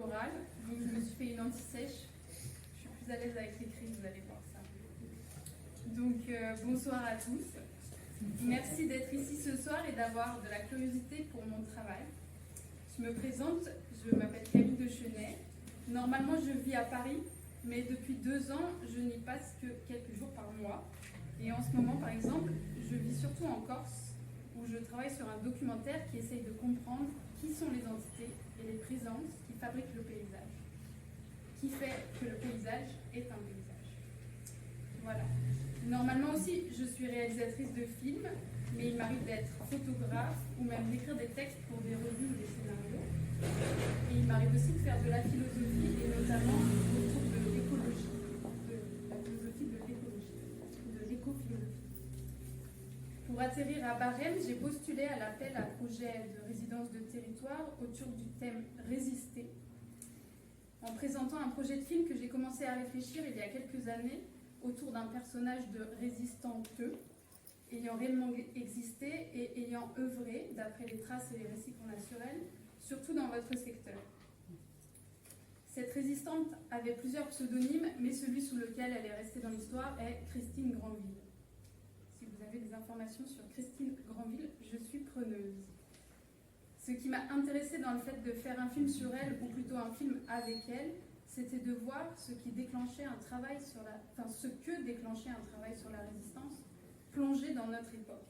Oral, donc je me suis fait une anti-sèche. Je suis plus à l'aise avec l'écrit, vous allez voir ça. Donc bonsoir à tous. Merci d'être ici ce soir et d'avoir de la curiosité pour mon travail. Je me présente, je m'appelle Camille de Chenay. Normalement je vis à Paris, mais depuis 2 ans je n'y passe que quelques jours par mois. Et en ce moment par exemple, je vis surtout en Corse, où je travaille sur un documentaire qui essaye de comprendre qui sont les entités et les présences qui fabriquent le paysage. Qui fait que le paysage est un paysage. Voilà. Normalement aussi, je suis réalisatrice de films, mais il m'arrive d'être photographe ou même d'écrire des textes pour des revues ou des scénarios. Et il m'arrive aussi de faire de la philosophie, et notamment autour de l'écologie, de la philosophie de l'écologie, de l'éco-philosophie. Pour atterrir à Barème, j'ai postulé à l'appel à projet de résidence de territoire autour du thème « Résister », en présentant un projet de film que j'ai commencé à réfléchir il y a quelques années autour d'un personnage de résistante ayant réellement existé et ayant œuvré, d'après les traces et les récits qu'on a sur elle, surtout dans votre secteur. Cette résistante avait plusieurs pseudonymes, mais celui sous lequel elle est restée dans l'histoire est Christine Granville. Si vous avez des informations sur Christine Granville, je suis preneuse. Ce qui m'a intéressée dans le fait de faire un film sur elle, ou plutôt un film avec elle, c'était de voir ce que déclenchait un travail sur la résistance, plongé dans notre époque.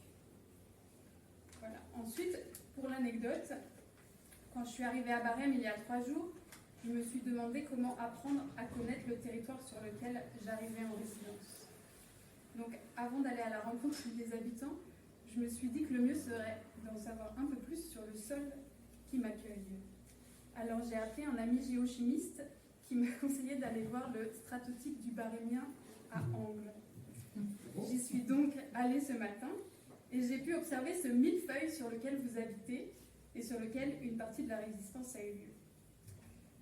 Voilà. Ensuite, pour l'anecdote, quand je suis arrivée à Barème il y a 3 jours, je me suis demandé comment apprendre à connaître le territoire sur lequel j'arrivais en résidence. Donc, avant d'aller à la rencontre des habitants, je me suis dit que le mieux serait d'en savoir un peu plus sur le sol qui m'accueille. Alors, j'ai appelé un ami géochimiste qui m'a conseillé d'aller voir le stratotype du Barémien à Angles. J'y suis donc allée ce matin et j'ai pu observer ce millefeuille sur lequel vous habitez et sur lequel une partie de la résistance a eu lieu.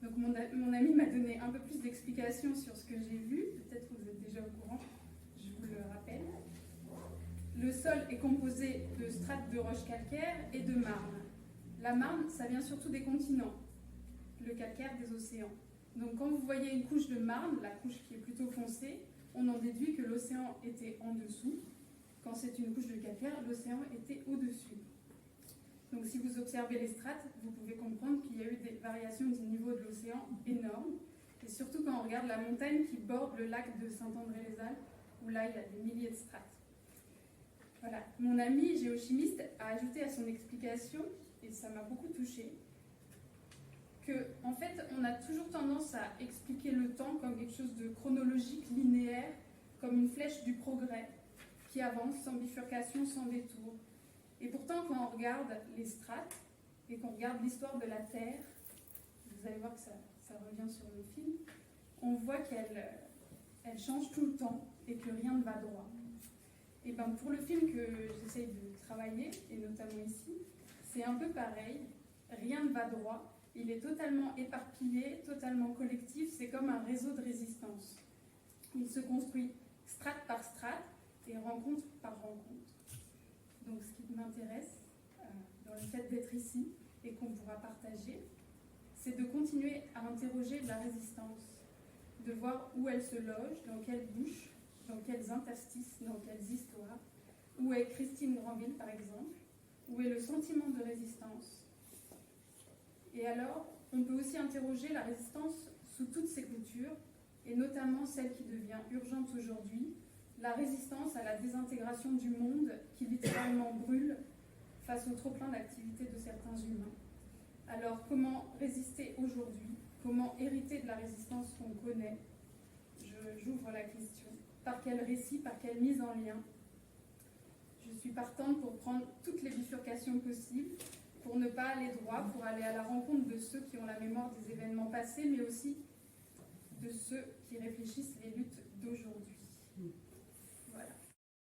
Donc mon ami m'a donné un peu plus d'explications sur ce que j'ai vu, peut-être que vous êtes déjà au courant, je vous le rappelle. Le sol est composé de strates de roches calcaires et de marne. La marne, ça vient surtout des continents, le calcaire des océans. Donc quand vous voyez une couche de marne, la couche qui est plutôt foncée, on en déduit que l'océan était en dessous. Quand c'est une couche de calcaire, l'océan était au-dessus. Donc si vous observez les strates, vous pouvez comprendre qu'il y a eu des variations du niveau de l'océan énormes. Et surtout quand on regarde la montagne qui borde le lac de Saint-André-les-Alpes, où là il y a des milliers de strates. Voilà. Mon ami géochimiste a ajouté à son explication, et ça m'a beaucoup touchée, qu'en fait, on a toujours tendance à expliquer le temps comme quelque chose de chronologique, linéaire, comme une flèche du progrès, qui avance sans bifurcation, sans détour. Et pourtant, quand on regarde les strates, et qu'on regarde l'histoire de la Terre, vous allez voir que ça revient sur le film, on voit qu'elle change tout le temps, et que rien ne va droit. Et bien pour le film que j'essaye de travailler, et notamment ici, c'est un peu pareil, rien ne va droit. Il est totalement éparpillé, totalement collectif, c'est comme un réseau de résistance. Il se construit strate par strate et rencontre par rencontre. Donc ce qui m'intéresse dans le fait d'être ici et qu'on pourra partager, c'est de continuer à interroger la résistance, de voir où elle se loge, dans quelles bouches, dans quels interstices, dans quelles histoires, où est Christine Granville par exemple, où est le sentiment de résistance. Et alors, on peut aussi interroger la résistance sous toutes ses coutures, et notamment celle qui devient urgente aujourd'hui, la résistance à la désintégration du monde qui littéralement brûle face au trop-plein d'activité de certains humains. Alors, comment résister aujourd'hui? Comment hériter de la résistance qu'on connaît? J'ouvre la question. Par quel récit? Par quelle mise en lien? Je suis partante pour prendre toutes les bifurcations possibles, pour ne pas aller droit, pour aller à la rencontre de ceux qui ont la mémoire des événements passés, mais aussi de ceux qui réfléchissent les luttes d'aujourd'hui.